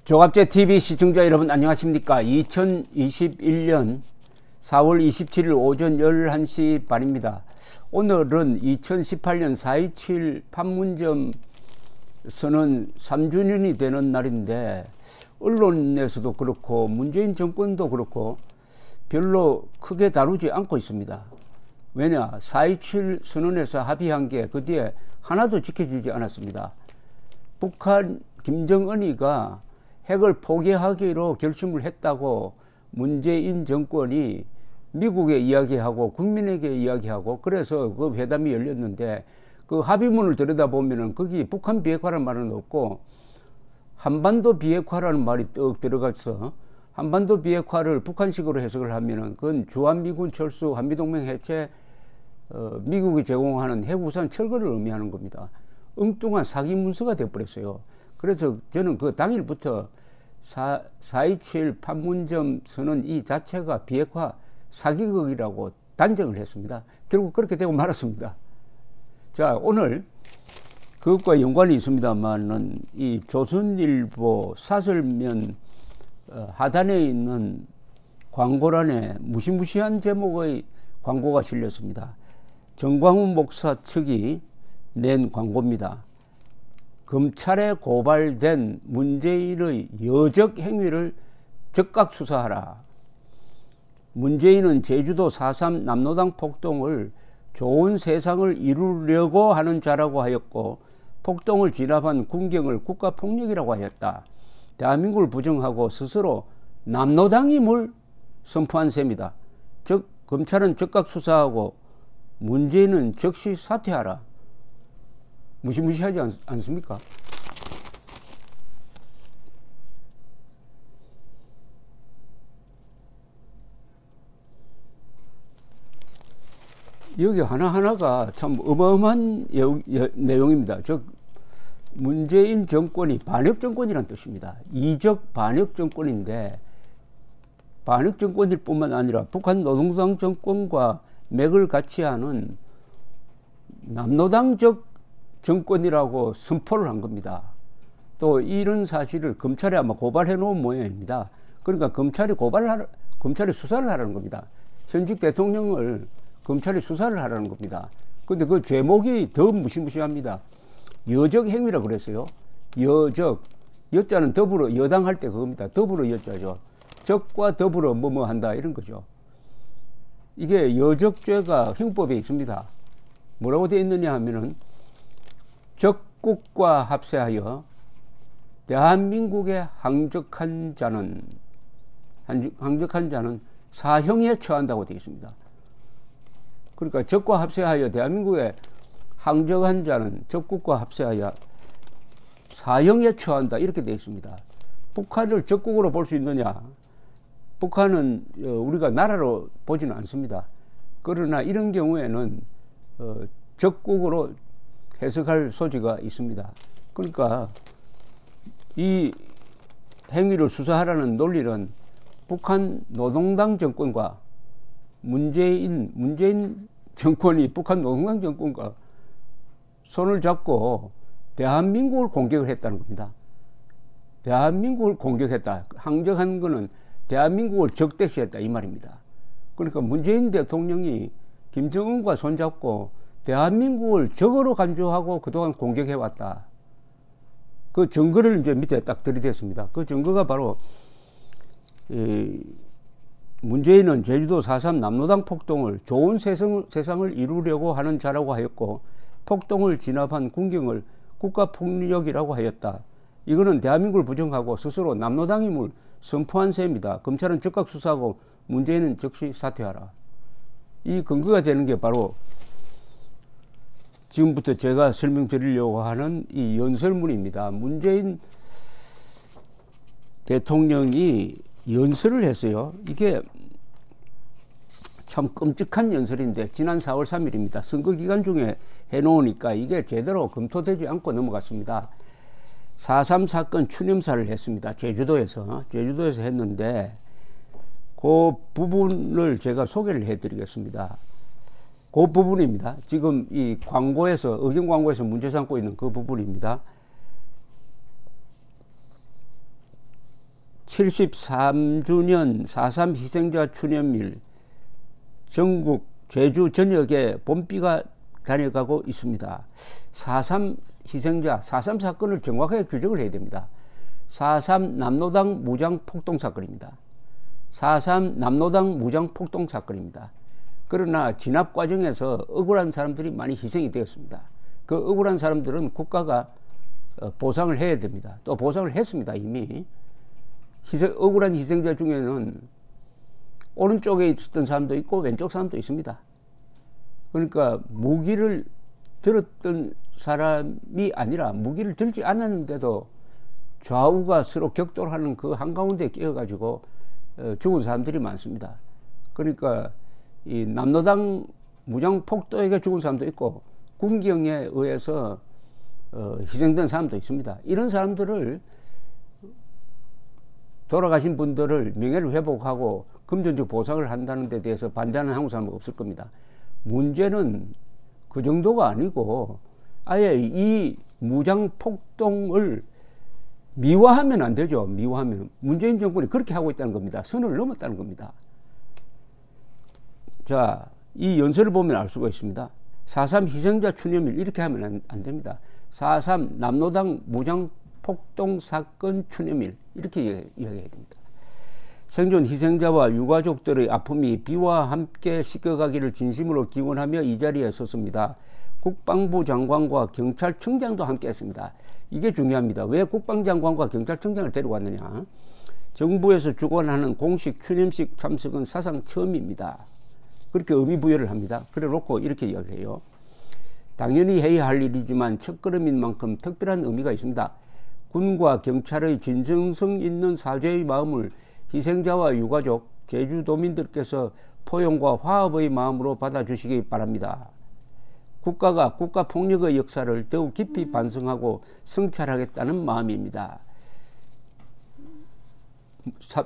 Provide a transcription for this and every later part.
조갑제 TV 시청자 여러분 안녕하십니까. 2021년 4월 27일 오전 11시 반입니다. 오늘은 2018년 4.27 판문점 선언 3주년이 되는 날인데 언론에서도 그렇고 문재인 정권도 그렇고 별로 크게 다루지 않고 있습니다. 왜냐, 4.27 선언에서 합의한 게 그 뒤에 하나도 지켜지지 않았습니다. 북한 김정은이가 핵을 포기하기로 결심을 했다고 문재인 정권이 미국에 이야기하고 국민에게 이야기하고 그래서 그 회담이 열렸는데 그 합의문을 들여다보면은 거기 북한 비핵화라는 말은 없고 한반도 비핵화라는 말이 떡 들어가서 한반도 비핵화를 북한식으로 해석을 하면은 그건 주한미군 철수, 한미동맹 해체, 미국이 제공하는 핵우산 철거를 의미하는 겁니다. 엉뚱한 사기 문서가 되어버렸어요. 그래서 저는 그 당일부터 4.27 판문점 선언 이 자체가 비핵화 사기극이라고 단정을 했습니다. 결국 그렇게 되고 말았습니다. 자, 오늘 그것과 연관이 있습니다만은 이 조선일보 사설면 하단에 있는 광고란에 무시무시한 제목의 광고가 실렸습니다. 정광훈 목사 측이 낸 광고입니다. 검찰에 고발된 문재인의 여적 행위를 적각 수사하라. 문재인은 제주도 4.3 남로당 폭동을 좋은 세상을 이루려고 하는 자라고 하였고 폭동을 진압한 군경을 국가폭력이라고 하였다. 대한민국을 부정하고 스스로 남로당임을 선포한 셈이다. 즉 검찰은 적각 수사하고 문재인은 즉시 사퇴하라. 무시무시하지 않습니까? 여기 하나하나가 참 어마어마한 내용입니다. 즉 문재인 정권이 반역 정권이란 뜻입니다. 이적 반역 정권인데 반역 정권일 뿐만 아니라 북한 노동당 정권과 맥을 같이 하는 남로당적 정권이라고 선포를 한 겁니다. 또 이런 사실을 검찰에 아마 고발해 놓은 모양입니다. 그러니까 검찰이 수사를 하라는 겁니다. 현직 대통령을 검찰이 수사를 하라는 겁니다. 근데 그 제목이 더 무시무시합니다. 여적 행위라 그랬어요. 여적, 여자는 더불어, 여당 할 때 그겁니다. 더불어 여자죠. 적과 더불어 뭐뭐 한다 이런 거죠. 이게 여적죄가 형법에 있습니다. 뭐라고 되어 있느냐 하면은 적국과 합세하여 대한민국에 항적한 자는 사형에 처한다고 되어 있습니다. 그러니까 적과 합세하여 대한민국에 항적한 자는 적국과 합세하여 사형에 처한다 이렇게 되어 있습니다. 북한을 적국으로 볼 수 있느냐? 북한은 우리가 나라로 보지는 않습니다. 그러나 이런 경우에는 적국으로 해석할 소지가 있습니다. 그러니까 이 행위를 수사하라는 논리는 북한 노동당 정권과 문재인 정권이 북한 노동당 정권과 손을 잡고 대한민국을 공격을 했다는 겁니다. 대한민국을 공격했다. 항적한 거는 대한민국을 적대시했다 이 말입니다. 그러니까 문재인 대통령이 김정은과 손잡고 대한민국을 적으로 간주하고 그동안 공격해왔다. 그 증거를 이제 밑에 딱 들이댔습니다. 그 증거가 바로 문재인은 제주도 4.3 남로당 폭동을 좋은 세상을 이루려고 하는 자라고 하였고 폭동을 진압한 군경을 국가폭력이라고 하였다. 이거는 대한민국을 부정하고 스스로 남로당임을 선포한 셈이다. 검찰은 적각 수사하고 문재인은 즉시 사퇴하라. 이 근거가 되는 게 바로 지금부터 제가 설명드리려고 하는 이 연설문입니다. 문재인 대통령이 연설을 했어요. 이게 참 끔찍한 연설인데 지난 4월 3일입니다. 선거 기간 중에 해놓으니까 이게 제대로 검토되지 않고 넘어갔습니다. 4.3 사건 추념사를 했습니다. 제주도에서 했는데 그 부분을 제가 소개를 해드리겠습니다. 그 부분입니다. 지금 이 광고에서, 의견 광고에서 문제 삼고 있는 그 부분입니다. 73주년 4.3 희생자 추념일 전국 제주 전역에 봄비가 다녀가고 있습니다. 4.3 희생자, 4.3 사건을 정확하게 규정을 해야 됩니다. 4.3 남로당 무장폭동 사건입니다. 4.3 남로당 무장폭동 사건입니다. 그러나 진압 과정에서 억울한 사람들이 많이 희생이 되었습니다. 그 억울한 사람들은 국가가 보상을 해야 됩니다. 또 보상을 했습니다. 이미. 억울한 희생자 중에는 오른쪽에 있었던 사람도 있고 왼쪽 사람도 있습니다. 그러니까 무기를 들었던 사람이 아니라 무기를 들지 않았는데도 좌우가 서로 격돌하는 그 한가운데 끼어가지고 죽은 사람들이 많습니다. 그러니까 이 남로당 무장폭도에게 죽은 사람도 있고 군경에 의해서 희생된 사람도 있습니다. 이런 사람들을 돌아가신 분들을 명예를 회복하고 금전적 보상을 한다는 데 대해서 반대하는 한국 사람은 없을 겁니다. 문제는 그 정도가 아니고 아예 이 무장폭동을 미화하면 안 되죠. 미화하면. 문재인 정권이 그렇게 하고 있다는 겁니다. 선을 넘었다는 겁니다. 자, 이 연설을 보면 알 수가 있습니다. 4.3 희생자 추념일 이렇게 하면 안 됩니다. 4.3 남로당 무장폭동 사건 추념일 이렇게 이야기해야 됩니다. 생존 희생자와 유가족들의 아픔이 비와 함께 씻겨가기를 진심으로 기원하며 이 자리에 섰습니다. 국방부 장관과 경찰청장도 함께 했습니다. 이게 중요합니다. 왜 국방장관과 경찰청장을 데리고 왔느냐. 정부에서 주관하는 공식 추념식 참석은 사상 처음입니다. 그렇게 의미 부여를 합니다. 그래 놓고 이렇게 이야기해요. 당연히 해야 할 일이지만 첫걸음인 만큼 특별한 의미가 있습니다. 군과 경찰의 진정성 있는 사죄의 마음을 희생자와 유가족, 제주도민들께서 포용과 화합의 마음으로 받아주시기 바랍니다. 국가가 국가폭력의 역사를 더욱 깊이 반성하고 성찰하겠다는 마음입니다.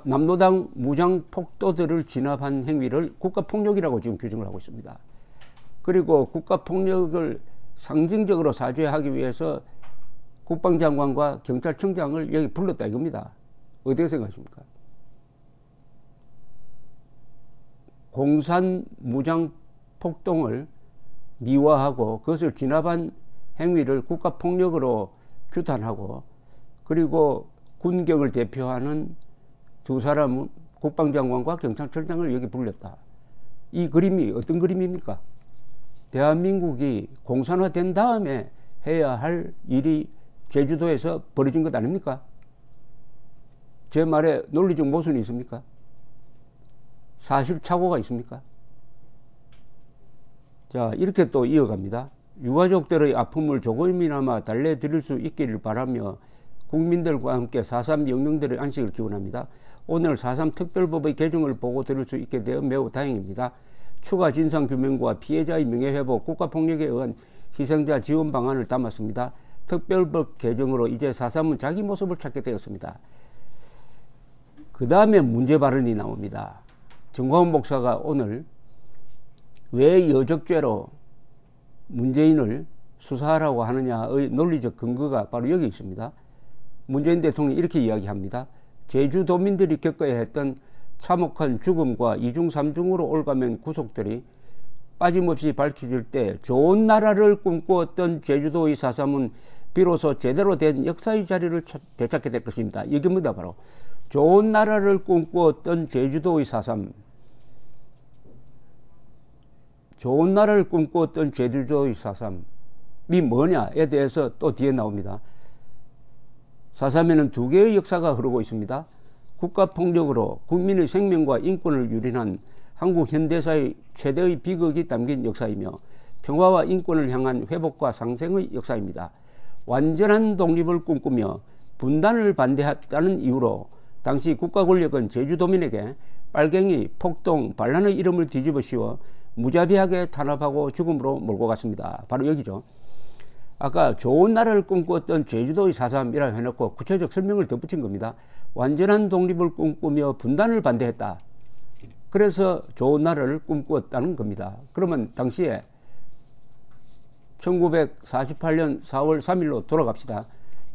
남로당 무장폭도들을 진압한 행위를 국가폭력이라고 지금 규정을 하고 있습니다. 그리고 국가폭력을 상징적으로 사죄하기 위해서 국방장관과 경찰청장을 여기 불렀다 이겁니다. 어떻게 생각하십니까? 공산 무장폭동을 미화하고 그것을 진압한 행위를 국가폭력으로 규탄하고 그리고 군경을 대표하는 두 사람은 국방장관과 경찰청장을 여기 불렀다. 이 그림이 어떤 그림입니까? 대한민국이 공산화된 다음에 해야 할 일이 제주도에서 벌어진 것 아닙니까? 제 말에 논리적 모순이 있습니까? 사실착오가 있습니까? 자, 이렇게 또 이어갑니다. 유가족들의 아픔을 조금이나마 달래드릴 수 있기를 바라며 국민들과 함께 4.3 영령들의 안식을 기원합니다. 오늘 4.3 특별법의 개정을 보고 들을 수 있게 되어 매우 다행입니다. 추가 진상규명과 피해자의 명예회복, 국가폭력에 의한 희생자 지원 방안을 담았습니다. 특별법 개정으로 이제 4.3은 자기 모습을 찾게 되었습니다. 그 다음에 문제 발언이 나옵니다. 정광훈 목사가 오늘 왜 여적죄로 문재인을 수사하라고 하느냐의 논리적 근거가 바로 여기 있습니다. 문재인 대통령이 이렇게 이야기합니다. 제주도민들이 겪어야 했던 참혹한 죽음과 2중 3중으로 올가면 구속들이 빠짐없이 밝혀질 때 좋은 나라를 꿈꾸었던 제주도의 4.3은 비로소 제대로 된 역사의 자리를 되찾게 될 것입니다. 이겁니다. 바로 좋은 나라를 꿈꾸었던 제주도의 4.3, 좋은 나라를 꿈꾸었던 제주도의 4.3이 뭐냐에 대해서 또 뒤에 나옵니다. 4.3에는 두 개의 역사가 흐르고 있습니다. 국가폭력으로 국민의 생명과 인권을 유린한 한국 현대사의 최대의 비극이 담긴 역사이며 평화와 인권을 향한 회복과 상생의 역사입니다. 완전한 독립을 꿈꾸며 분단을 반대했다는 이유로 당시 국가 권력은 제주도민에게 빨갱이, 폭동, 반란의 이름을 뒤집어 씌워 무자비하게 탄압하고 죽음으로 몰고 갔습니다. 바로 여기죠. 아까 좋은 나라를 꿈꾸었던 제주도의 4.3이라고 해놓고 구체적 설명을 덧붙인 겁니다. 완전한 독립을 꿈꾸며 분단을 반대했다. 그래서 좋은 나라를 꿈꾸었다는 겁니다. 그러면 당시에 1948년 4월 3일로 돌아갑시다.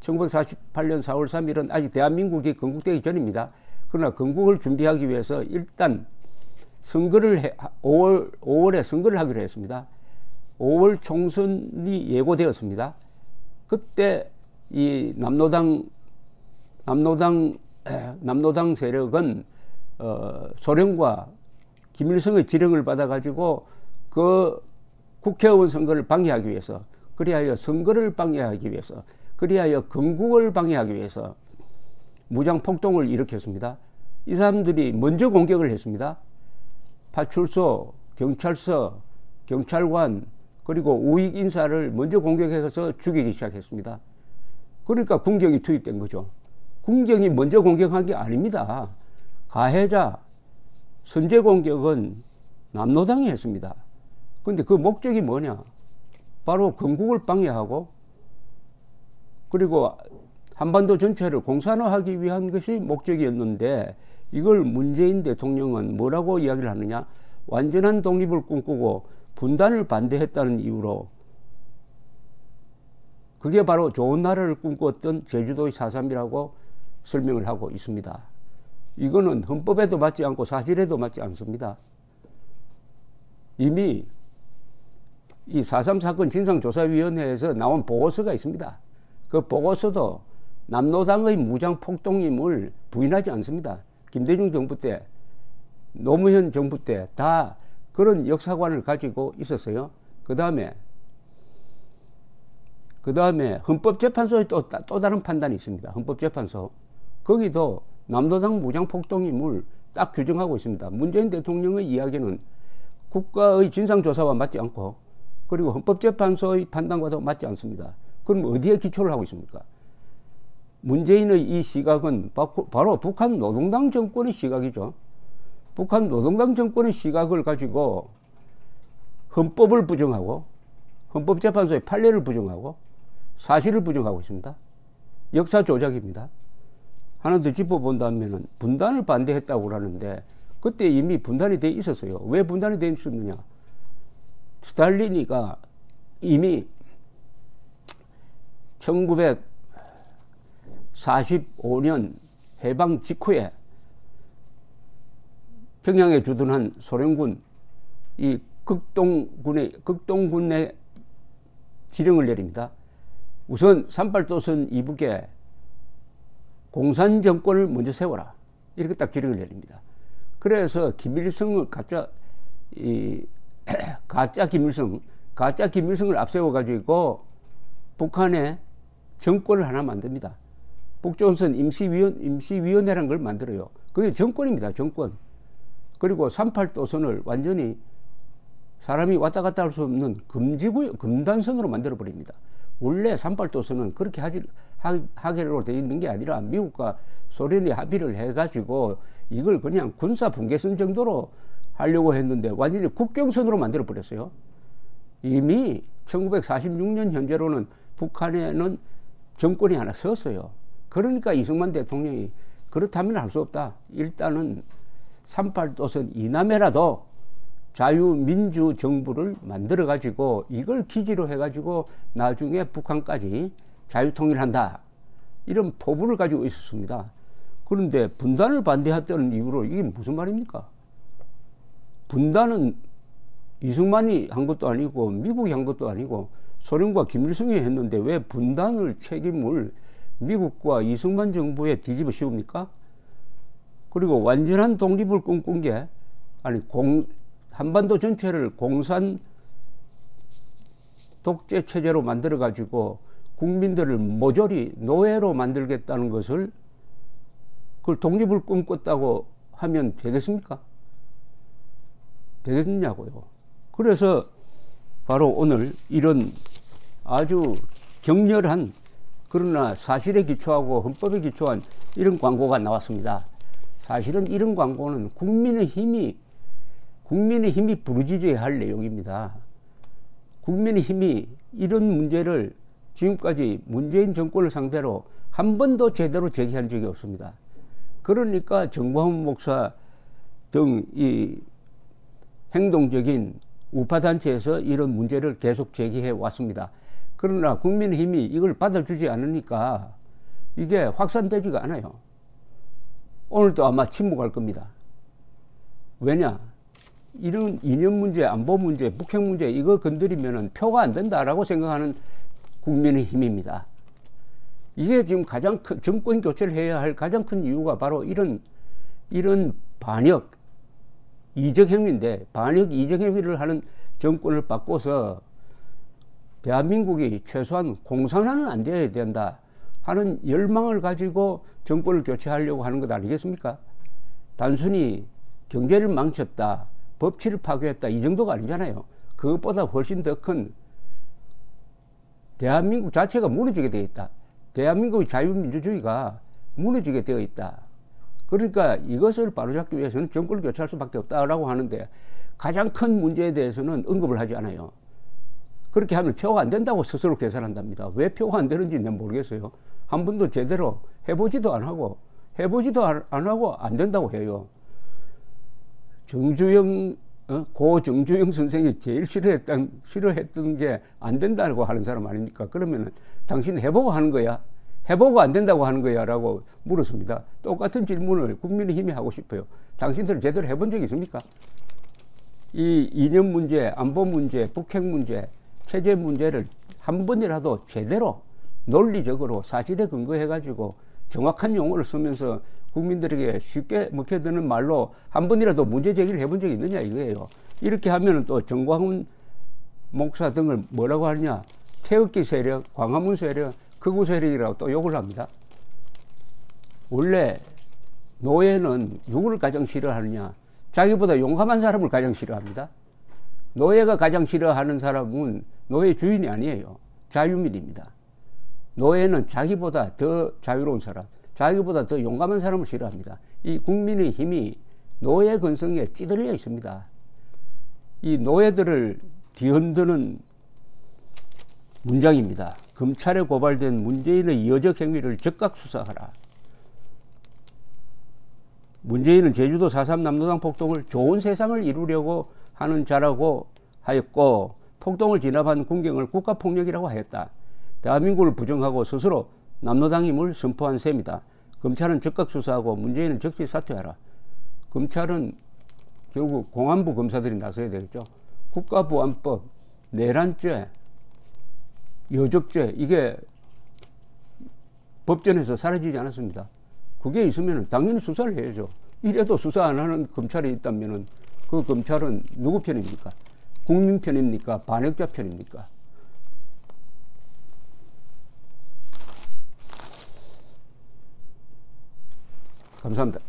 1948년 4월 3일은 아직 대한민국이 건국되기 전입니다. 그러나 건국을 준비하기 위해서 일단 선거를 5월에 선거를 하기로 했습니다. 5월 총선이 예고되었습니다. 그때 이 남로당 세력은 소련과 김일성의 지령을 받아가지고 그 국회의원 선거를 방해하기 위해서, 그리하여 선거를 방해하기 위해서, 그리하여 건국을 방해하기 위해서 무장 폭동을 일으켰습니다. 이 사람들이 먼저 공격을 했습니다. 파출소, 경찰서, 경찰관, 그리고 우익 인사를 먼저 공격해서 죽이기 시작했습니다. 그러니까 군경이 투입된 거죠. 군경이 먼저 공격한 게 아닙니다. 가해자, 선제 공격은 남로당이 했습니다. 그런데 그 목적이 뭐냐? 바로 건국을 방해하고, 그리고 한반도 전체를 공산화하기 위한 것이 목적이었는데, 이걸 문재인 대통령은 뭐라고 이야기를 하느냐? 완전한 독립을 꿈꾸고 분단을 반대했다는 이유로, 그게 바로 좋은 나라를 꿈꾸었던 제주도의 4.3이라고 설명을 하고 있습니다. 이거는 헌법에도 맞지 않고 사실에도 맞지 않습니다. 이미 이 4.3 사건 진상조사위원회에서 나온 보고서가 있습니다. 그 보고서도 남로당의 무장 폭동임을 부인하지 않습니다. 김대중 정부 때, 노무현 정부 때 다 그런 역사관을 가지고 있었어요. 그 다음에 헌법재판소에 또 다른 판단이 있습니다. 헌법재판소. 거기도 남로당 무장 폭동임을 딱 규정하고 있습니다. 문재인 대통령의 이야기는 국가의 진상조사와 맞지 않고, 그리고 헌법재판소의 판단과도 맞지 않습니다. 그럼 어디에 기초를 하고 있습니까? 문재인의 이 시각은 바로 북한 노동당 정권의 시각이죠. 북한 노동당 정권의 시각을 가지고 헌법을 부정하고, 헌법재판소의 판례를 부정하고, 사실을 부정하고 있습니다. 역사 조작입니다. 하나 더 짚어본다면 분단을 반대했다고 하는데, 그때 이미 분단이 돼 있었어요. 왜 분단이 돼 있었느냐? 스탈린이가 이미 1945년 해방 직후에 평양에 주둔한 소련군, 이 극동군의 지령을 내립니다. 우선 38도선 이북에 공산 정권을 먼저 세워라, 이렇게 딱 지령을 내립니다. 그래서 김일성을 가짜 김일성을 앞세워 가지고 북한에 정권을 하나 만듭니다. 북조선 임시위원회라는 걸 만들어요. 그게 정권입니다. 정권. 그리고 38도선을 완전히 사람이 왔다 갔다 할 수 없는 금지구역, 금단선으로 만들어 버립니다. 원래 38도선은 그렇게 하기로 되어 있는 게 아니라 미국과 소련이 합의를 해가지고 이걸 그냥 군사 분계선 정도로 하려고 했는데 완전히 국경선으로 만들어 버렸어요. 이미 1946년 현재로는 북한에는 정권이 하나 섰어요. 그러니까 이승만 대통령이 그렇다면 할 수 없다. 일단은 38도선 이남에라도 자유민주 정부를 만들어 가지고 이걸 기지로 해 가지고 나중에 북한까지 자유통일한다, 이런 포부를 가지고 있었습니다. 그런데 분단을 반대했다는 이유로 이게 무슨 말입니까? 분단은 이승만이 한 것도 아니고 미국이 한 것도 아니고 소련과 김일성이 했는데 왜 분단을 책임을 미국과 이승만 정부에 뒤집어 씌웁니까? 그리고 완전한 독립을 꿈꾼 게, 아니 한반도 전체를 공산 독재 체제로 만들어 가지고 국민들을 모조리 노예로 만들겠다는 것을, 그걸 독립을 꿈꿨다고 하면 되겠습니까? 되겠냐고요. 그래서 바로 오늘 이런 아주 격렬한, 그러나 사실에 기초하고 헌법에 기초한 이런 광고가 나왔습니다. 사실은 이런 광고는 국민의 힘이 부르짖어야 할 내용입니다. 국민의 힘이 이런 문제를 지금까지 문재인 정권을 상대로 한 번도 제대로 제기한 적이 없습니다. 그러니까 정광훈 목사 등 이 행동적인 우파단체에서 이런 문제를 계속 제기해 왔습니다. 그러나 국민의힘이 이걸 받아주지 않으니까 이게 확산되지가 않아요. 오늘도 아마 침묵할 겁니다. 왜냐? 이런 이념 문제, 안보 문제, 북핵 문제 이거 건드리면은 표가 안 된다라고 생각하는 국민의힘입니다. 이게 지금 가장 큰 정권 교체를 해야 할 가장 큰 이유가 바로 이런 반역 이적 행위인데, 반역 이적 행위를 하는 정권을 바꿔서 대한민국이 최소한 공산화는 안 돼야 된다 하는 열망을 가지고 정권을 교체하려고 하는 것 아니겠습니까? 단순히 경제를 망쳤다, 법치를 파괴했다 이 정도가 아니잖아요. 그것보다 훨씬 더 큰 대한민국 자체가 무너지게 되어 있다. 대한민국의 자유민주주의가 무너지게 되어 있다. 그러니까 이것을 바로잡기 위해서는 정권을 교체할 수밖에 없다라고 하는데, 가장 큰 문제에 대해서는 언급을 하지 않아요. 그렇게 하면 표가 안 된다고 스스로 계산한답니다. 왜 표가 안 되는지 난 모르겠어요. 한 번도 제대로 해보지도 안 하고 안 된다고 해요. 고 정주영 선생이 제일 싫어했던 게 안 된다고 하는 사람 아닙니까? 그러면은 당신 해보고 하는 거야? 해보고 안 된다고 하는 거야? 라고 물었습니다. 똑같은 질문을 국민의힘이 하고 싶어요. 당신들 제대로 해본 적 있습니까? 이 이념 문제, 안보 문제, 북핵 문제, 체제 문제를 한 번이라도 제대로 논리적으로 사실에 근거해가지고 정확한 용어를 쓰면서 국민들에게 쉽게 먹혀드는 말로 한 번이라도 문제 제기를 해본 적이 있느냐 이거예요. 이렇게 하면은 또 정광훈 목사 등을 뭐라고 하느냐, 태극기 세력, 광화문 세력, 극우 세력이라고 또 욕을 합니다. 원래 노예는 누구를 가장 싫어하느냐, 자기보다 용감한 사람을 가장 싫어합니다. 노예가 가장 싫어하는 사람은 노예 주인이 아니에요. 자유민입니다. 노예는 자기보다 더 자유로운 사람, 자기보다 더 용감한 사람을 싫어합니다. 이 국민의 힘이 노예 근성에 찌들려 있습니다. 이 노예들을 뒤흔드는 문장입니다. 검찰에 고발된 문재인의 여적 행위를 즉각 수사하라. 문재인은 제주도 4.3 남로당 폭동을 좋은 세상을 이루려고 하는 자라고 하였고, 폭동을 진압한 군경을 국가폭력이라고 하였다. 대한민국을 부정하고 스스로 남로당임을 선포한 셈이다. 검찰은 즉각 수사하고 문재인은 즉시 사퇴하라. 검찰은 결국 공안부 검사들이 나서야 되겠죠. 국가보안법, 내란죄, 여적죄, 이게 법전에서 사라지지 않았습니다. 그게 있으면 당연히 수사를 해야죠. 이래도 수사 안 하는 검찰이 있다면 그 검찰은 누구 편입니까? 국민 편입니까? 반역자 편입니까? 감사합니다.